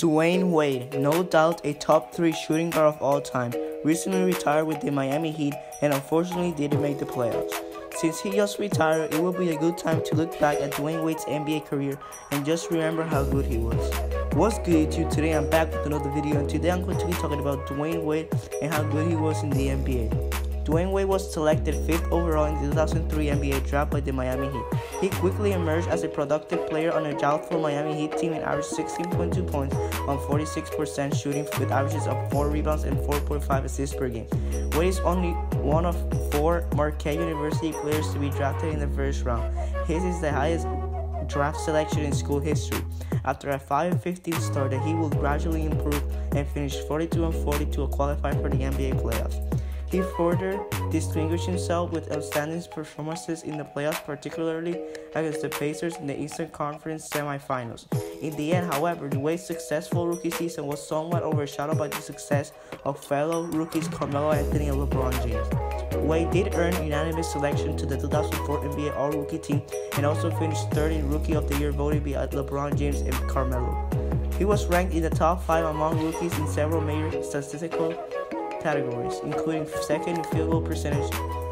Dwyane Wade, no doubt a top 3 shooting guard of all time, recently retired with the Miami Heat and unfortunately didn't make the playoffs. Since he just retired, it will be a good time to look back at Dwyane Wade's NBA career and just remember how good he was. What's good YouTube? Today I'm back with another video, and today I'm going to be talking about Dwyane Wade and how good he was in the NBA. Dwyane Wade was selected 5th overall in the 2003 NBA draft by the Miami Heat. He quickly emerged as a productive player on a doubtful Miami Heat team and averaged 16.2 points on 46% shooting with averages of 4 rebounds and 4.5 assists per game. Wade is only one of 4 Marquette University players to be drafted in the first round. His is the highest draft selection in school history. After a 5-15 start, the Heat will gradually improve and finish 42-40 to qualify for the NBA playoffs. He further distinguished himself with outstanding performances in the playoffs, particularly against the Pacers in the Eastern Conference semifinals. In the end, however, Wade's successful rookie season was somewhat overshadowed by the success of fellow rookies Carmelo Anthony and LeBron James. Wade did earn unanimous selection to the 2004 NBA All-Rookie team and also finished 3rd in Rookie of the Year voting behind LeBron James and Carmelo. He was ranked in the top 5 among rookies in several major statistical categories, including 2nd in field goal percentage,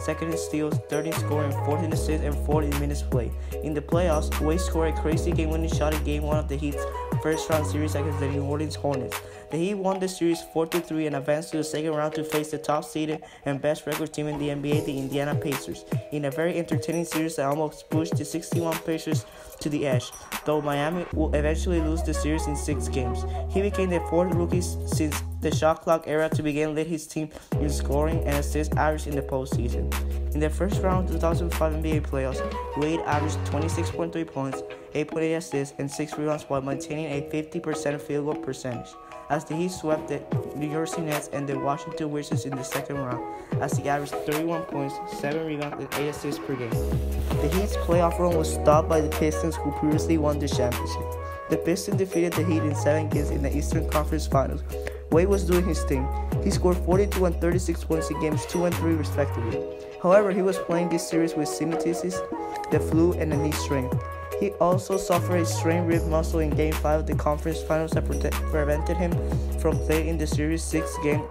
2nd in steals, 3rd in scoring, 4th in assists, and 4th in minutes played. In the playoffs, Wade scored a crazy game-winning shot in Game 1 of the Heat's first-round series against the New Orleans Hornets. The Heat won the series 4-3 and advanced to the second round to face the top-seeded and best-record team in the NBA, the Indiana Pacers, in a very entertaining series that almost pushed the 61 Pacers to the edge, though Miami will eventually lose the series in 6 games. He became the 4th rookie since the shot clock era to begin lead his team in scoring and assist average in the postseason. In the first round of the 2005 NBA playoffs, Wade averaged 26.3 points, 8.8 assists, and 6 rebounds while maintaining a 50% field goal percentage, as the Heat swept the New Jersey Nets and the Washington Wizards in the second round, as he averaged 31 points, 7 rebounds, and 8 assists per game. The Heat's playoff run was stopped by the Pistons, who previously won the championship. The Pistons defeated the Heat in 7 games in the Eastern Conference Finals. Wade was doing his thing. He scored 42 and 36 points in games 2 and 3 respectively. However, he was playing this series with sinusitis, the flu, and a knee strain. He also suffered a strained rib muscle in Game 5 of the conference finals that prevented him from playing in the series' 6th game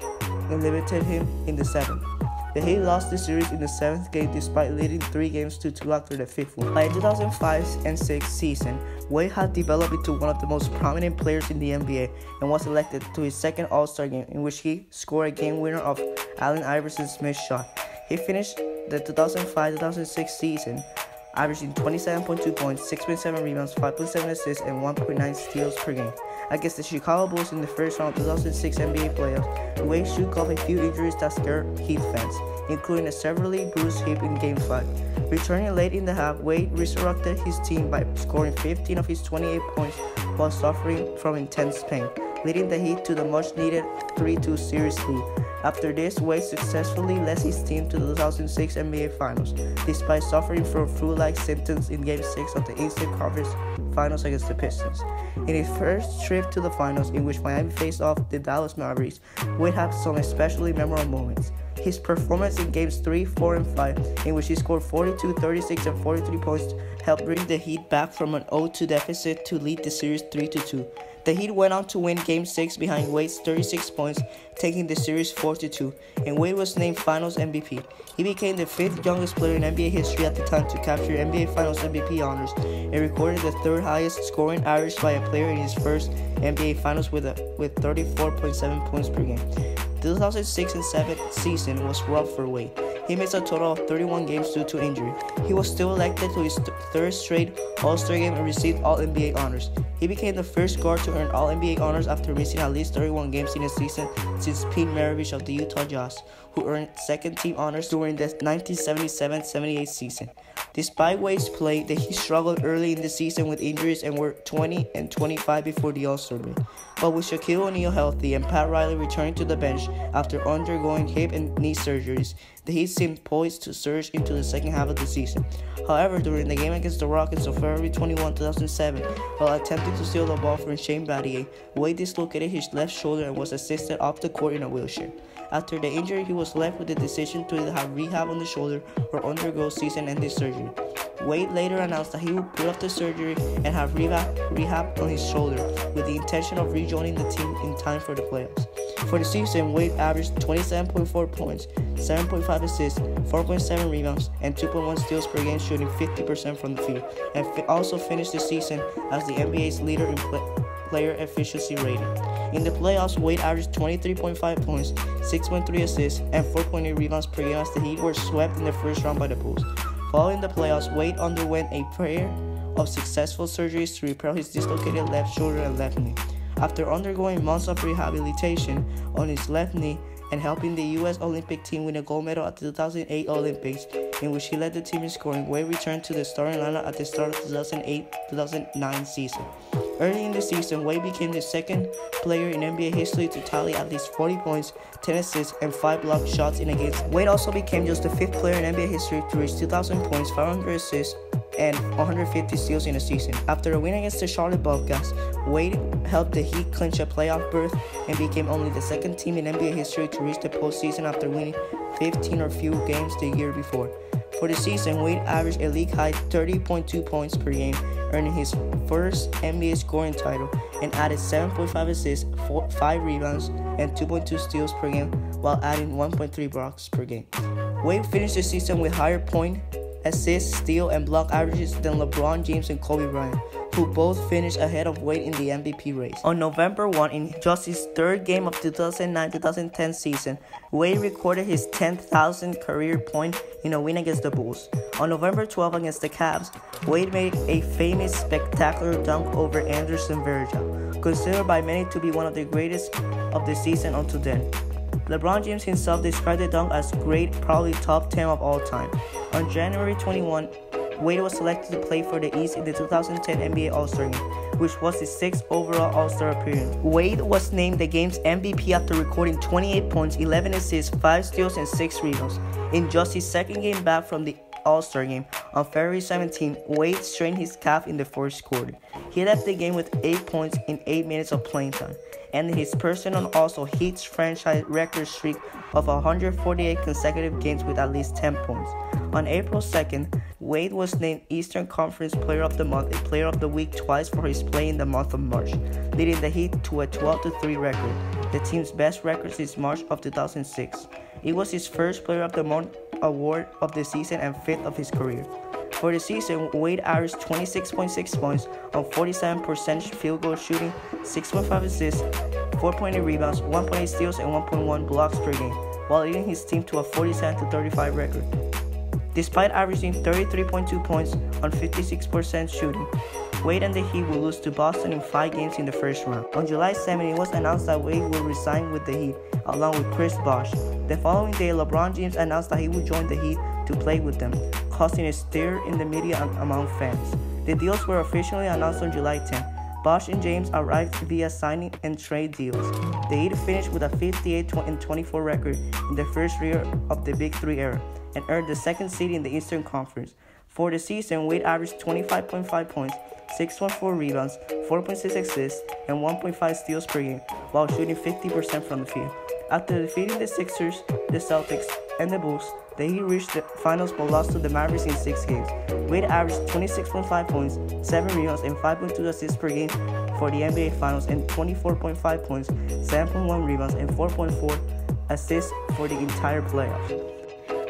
and limited him in the 7th. The Heat lost the series in the 7th game despite leading 3 games to 2 after the 5th one. By the 2005 and 6 season, Wade had developed into one of the most prominent players in the NBA and was elected to his 2nd All-Star game, in which he scored a game winner of Allen Iverson's missed shot. He finished the 2005-2006 season averaging 27.2 points, 6.7 rebounds, 5.7 assists, and 1.9 steals per game. Against the Chicago Bulls in the first round of 2006 NBA playoffs, Wade shook off a few injuries that scared Heat fans, including a severely bruised hip in Game 5. Returning late in the half, Wade resurrected his team by scoring 15 of his 28 points while suffering from intense pain, leading the Heat to the much-needed 3-2 series lead. After this, Wade successfully led his team to the 2006 NBA Finals, despite suffering from flu-like symptoms in Game 6 of the Eastern Conference Finals against the Pistons. In his first trip to the Finals, in which Miami faced off the Dallas Mavericks, Wade had some especially memorable moments. His performance in Games 3, 4, and 5, in which he scored 42, 36, and 43 points, helped bring the Heat back from an 0-2 deficit to lead the series 3-2. The Heat went on to win Game 6 behind Wade's 36 points, taking the series 4-2, and Wade was named Finals MVP. He became the 5th youngest player in NBA history at the time to capture NBA Finals MVP honors and recorded the 3rd highest scoring average by a player in his first NBA Finals with 34.7 points per game. The 2006 and 7 season was rough for Wade. He missed a total of 31 games due to injury. He was still elected to his 3rd straight All-Star game and received All-NBA honors. He became the first guard to earn All-NBA honors after missing at least 31 games in a season since Pete Maravich of the Utah Jazz, who earned 2nd team honors during the 1977-78 season. Despite Wade's play, the Heat struggled early in the season with injuries and were 20-25 before the All-Star break. But with Shaquille O'Neal healthy and Pat Riley returning to the bench after undergoing hip and knee surgeries, the Heat seemed poised to surge into the second half of the season. However, during the game against the Rockets on February 21, 2007, while attempting to steal the ball from Shane Battier, Wade dislocated his left shoulder and was assisted off the court in a wheelchair. After the injury, he was left with the decision to either have rehab on the shoulder or undergo season-ending surgery. Wade later announced that he would put off the surgery and have rehab on his shoulder with the intention of rejoining the team in time for the playoffs. For the season, Wade averaged 27.4 points, 7.5 assists, 4.7 rebounds, and 2.1 steals per game, shooting 50% from the field, and also finished the season as the NBA's leader in player efficiency rating. In the playoffs, Wade averaged 23.5 points, 6.3 assists, and 4.8 rebounds per game as the Heat were swept in the first round by the Bulls. Following the playoffs, Wade underwent a pair of successful surgeries to repair his dislocated left shoulder and left knee. After undergoing months of rehabilitation on his left knee and helping the U.S. Olympic team win a gold medal at the 2008 Olympics, in which he led the team in scoring, Wade returned to the starting lineup at the start of the 2008-2009 season. Early in the season, Wade became the second player in NBA history to tally at least 40 points, 10 assists, and 5 blocked shots in a game. Wade also became just the 5th player in NBA history to reach 2,000 points, 500 assists, and 150 steals in a season. After a win against the Charlotte Bobcats, Wade helped the Heat clinch a playoff berth and became only the second team in NBA history to reach the postseason after winning 15 or fewer games the year before. For the season, Wade averaged a league-high 30.2 points per game, earning his first NBA scoring title, and added 7.5 assists, 5 rebounds, and 2.2 steals per game, while adding 1.3 blocks per game. Wade finished the season with higher point, assist, steal, and block averages than LeBron James and Kobe Bryant, who both finished ahead of Wade in the MVP race. On November 1, in just his third game of the 2009-2010 season, Wade recorded his 10,000th career point in a win against the Bulls. On November 12 against the Cavs, Wade made a famous spectacular dunk over Anderson Varejao, considered by many to be one of the greatest of the season until then. LeBron James himself described the dunk as great, probably top 10 of all time. On January 21, Wade was selected to play for the East in the 2010 NBA All-Star Game, which was his 6th overall All-Star appearance. Wade was named the game's MVP after recording 28 points, 11 assists, 5 steals, and 6 rebounds. In just his second game back from the All-Star Game, on February 17, Wade strained his calf in the first quarter. He left the game with 8 points in 8 minutes of playing time, and his personal also Heat's franchise record streak of 148 consecutive games with at least 10 points. On April 2nd, Wade was named Eastern Conference Player of the Month and Player of the Week twice for his play in the month of March, leading the Heat to a 12-3 record, the team's best record since March of 2006. It was his first Player of the Month award of the season and 5th of his career. For the season, Wade averaged 26.6 points on 47% field goal shooting, 6.5 assists, 4.8 rebounds, 1.8 steals, and 1.1 blocks per game, while leading his team to a 47-35 record. Despite averaging 33.2 points on 56% shooting, Wade and the Heat will lose to Boston in 5 games in the first round. On July 7, it was announced that Wade will resign with the Heat, along with Chris Bosh. The following day, LeBron James announced that he would join the Heat to play with them, causing a stir in the media and among fans. The deals were officially announced on July 10. Bosh and James arrived via signing and trade deals. The Heat finished with a 58-24 record in the first year of the Big Three era, and earned the 2nd seed in the Eastern Conference. For the season, Wade averaged 25.5 points, 6.4 rebounds, 4.6 assists, and 1.5 steals per game, while shooting 50% from the field. After defeating the Sixers, the Celtics, and the Bulls, the Heat reached the finals but lost to the Mavericks in 6 games. Wade averaged 26.5 points, 7 rebounds, and 5.2 assists per game for the NBA Finals, and 24.5 points, 7.1 rebounds, and 4.4 assists for the entire playoffs.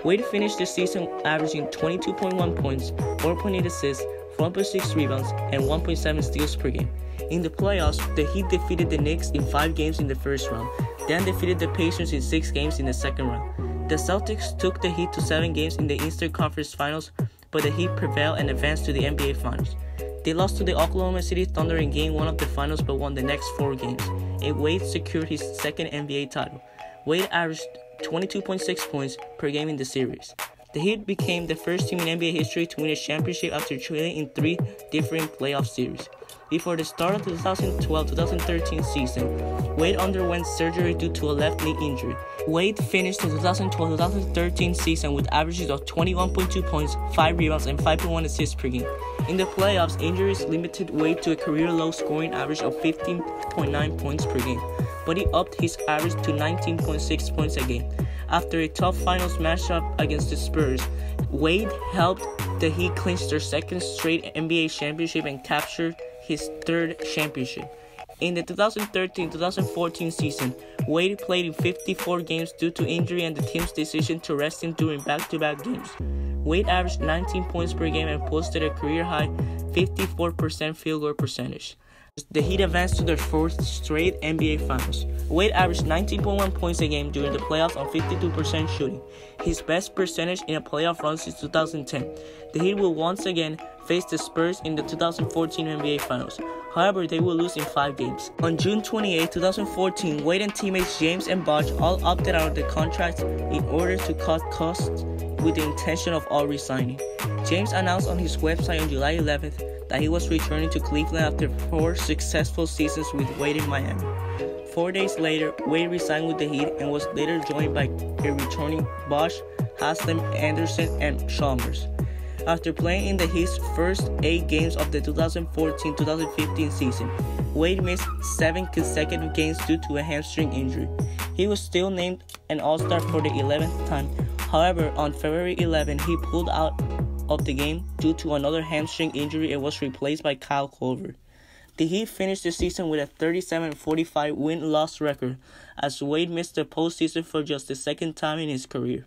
Wade finished the season averaging 22.1 points, 4.8 assists, 1.6 rebounds, and 1.7 steals per game. In the playoffs, the Heat defeated the Knicks in 5 games in the first round, then defeated the Pacers in 6 games in the second round. The Celtics took the Heat to 7 games in the Eastern Conference Finals, but the Heat prevailed and advanced to the NBA Finals. They lost to the Oklahoma City Thunder in Game 1 of the Finals but won the next 4 games, and Wade secured his 2nd NBA title. Wade averaged 22.6 points per game in the series. The Heat became the first team in NBA history to win a championship after trailing in 3 different playoff series. Before the start of the 2012-2013 season, Wade underwent surgery due to a left knee injury. Wade finished the 2012-2013 season with averages of 21.2 points, 5 rebounds, and 5.1 assists per game. In the playoffs, injuries limited Wade to a career-low scoring average of 15.9 points per game, but he upped his average to 19.6 points a game. After a tough finals matchup against the Spurs, Wade helped the Heat clinch their second straight NBA championship and captured his third championship. In the 2013-2014 season, Wade played in 54 games due to injury and the team's decision to rest him during back-to-back games. Wade averaged 19 points per game and posted a career-high 54% field goal percentage. The Heat advanced to their fourth straight NBA Finals. Wade averaged 19.1 points a game during the playoffs on 52% shooting, his best percentage in a playoff run since 2010. The Heat will once again face the Spurs in the 2014 NBA Finals. However, they will lose in 5 games. On June 28, 2014, Wade and teammates James and Bosh all opted out of the contracts in order to cut costs with the intention of all resigning. James announced on his website on July 11th that he was returning to Cleveland after 4 successful seasons with Wade in Miami. 4 days later, Wade resigned with the Heat and was later joined by a returning Bosh, Haslem, Anderson, and Chalmers. After playing in the Heat's first 8 games of the 2014-2015 season, Wade missed 7 consecutive games due to a hamstring injury. He was still named an All-Star for the 11th time. However, on February 11, he pulled out of the game due to another hamstring injury and was replaced by Kyle Korver. The Heat finished the season with a 37-45 win-loss record as Wade missed the postseason for just the second time in his career.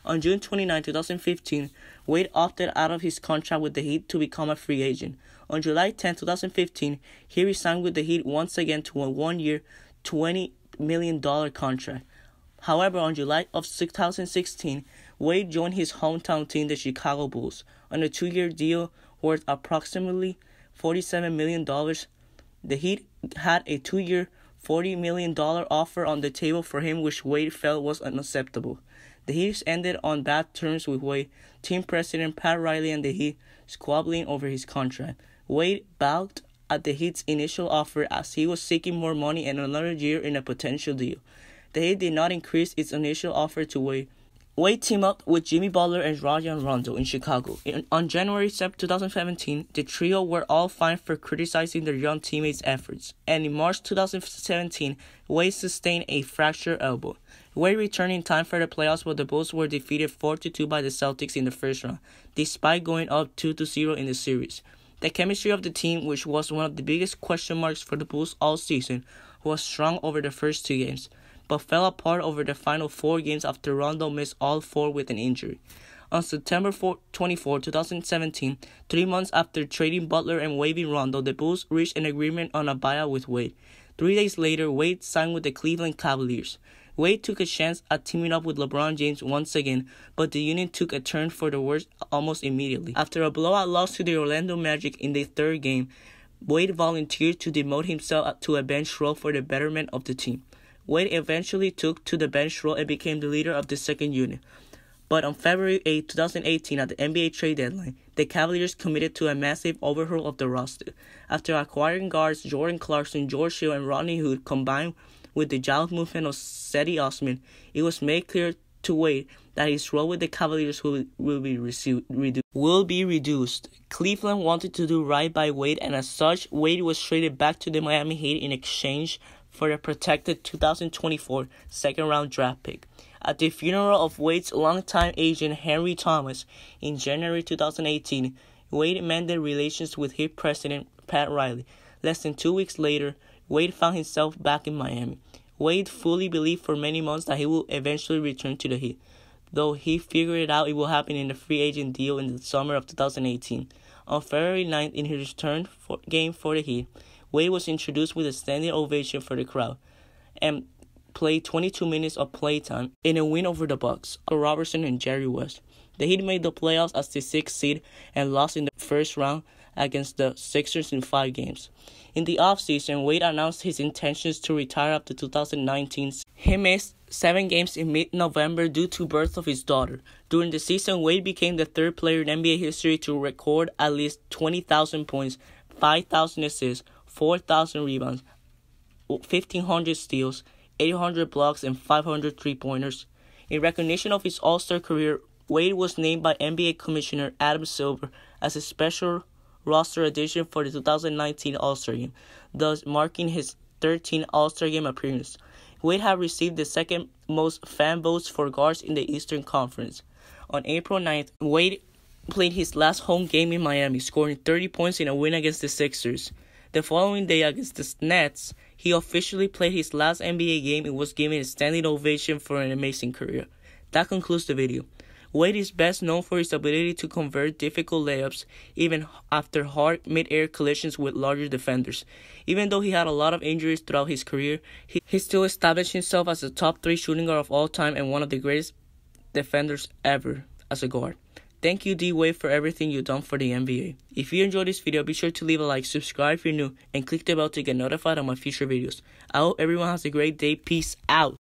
On June 29, 2015, Wade opted out of his contract with the Heat to become a free agent. On July 10, 2015, he resigned with the Heat once again to a 1-year, $20 million contract. However, on July of 2016, Wade joined his hometown team, the Chicago Bulls, on a 2-year deal worth approximately $47 million. The Heat had a 2-year, $40 million offer on the table for him, which Wade felt was unacceptable. The Heat ended on bad terms with Wade, team president Pat Riley and the Heat squabbling over his contract. Wade balked at the Heat's initial offer as he was seeking more money and another year in a potential deal. The Heat did not increase its initial offer to Wade. Wade teamed up with Jimmy Butler and Rajon Rondo in Chicago. On January 7, 2017, the trio were all fined for criticizing their young teammates' efforts. And in March 2017, Wade sustained a fractured elbow. Wade returned in time for the playoffs, but the Bulls were defeated 4-2 by the Celtics in the first round, despite going up 2-0 in the series. The chemistry of the team, which was one of the biggest question marks for the Bulls all season, was strong over the first 2 games, but fell apart over the final 4 games after Rondo missed all 4 with an injury. On September 24, 2017, 3 months after trading Butler and waiving Rondo, the Bulls reached an agreement on a buyout with Wade. 3 days later, Wade signed with the Cleveland Cavaliers. Wade took a chance at teaming up with LeBron James once again, but the union took a turn for the worse almost immediately. After a blowout loss to the Orlando Magic in the 3rd game, Wade volunteered to demote himself to a bench role for the betterment of the team. Wade eventually took to the bench role and became the leader of the second unit. But on February 8, 2018, at the NBA trade deadline, the Cavaliers committed to a massive overhaul of the roster. After acquiring guards Jordan Clarkson, George Hill, and Rodney Hood, combined with the joust movement of Cedi Osman, it was made clear to Wade that his role with the Cavaliers will be reduced. Cleveland wanted to do right by Wade, and as such, Wade was traded back to the Miami Heat in exchange for a protected 2024 second-round draft pick. At the funeral of Wade's longtime agent Henry Thomas in January 2018, Wade mended relations with Heat president Pat Riley. Less than 2 weeks later, Wade found himself back in Miami. Wade fully believed for many months that he will eventually return to the Heat, though he figured it will happen in the free agent deal in the summer of 2018. On February 9th, in his return game for the Heat, Wade was introduced with a standing ovation for the crowd and played 22 minutes of playtime in a win over the Bucks, Robertson and Jerry West. The Heat made the playoffs as the 6th seed and lost in the first round against the Sixers in 5 games. In the offseason, Wade announced his intentions to retire after 2019. He missed 7 games in mid-November due to birth of his daughter. During the season, Wade became the 3rd player in NBA history to record at least 20,000 points, 5,000 assists, 4,000 rebounds, 1,500 steals, 800 blocks, and 500 three-pointers. In recognition of his All-Star career, Wade was named by NBA Commissioner Adam Silver as a special roster addition for the 2019 All-Star Game, thus marking his 13th All-Star Game appearance. Wade had received the 2nd most fan votes for guards in the Eastern Conference. On April 9th, Wade played his last home game in Miami, scoring 30 points in a win against the Sixers. The following day against the Nets, he officially played his last NBA game and was given a standing ovation for an amazing career. That concludes the video. Wade is best known for his ability to convert difficult layups even after hard mid-air collisions with larger defenders. Even though he had a lot of injuries throughout his career, he still established himself as a top 3 shooting guard of all time and one of the greatest defenders ever as a guard. Thank you, Dwyane, for everything you've done for the NBA. If you enjoyed this video, be sure to leave a like, subscribe if you're new, and click the bell to get notified of my future videos. I hope everyone has a great day. Peace out.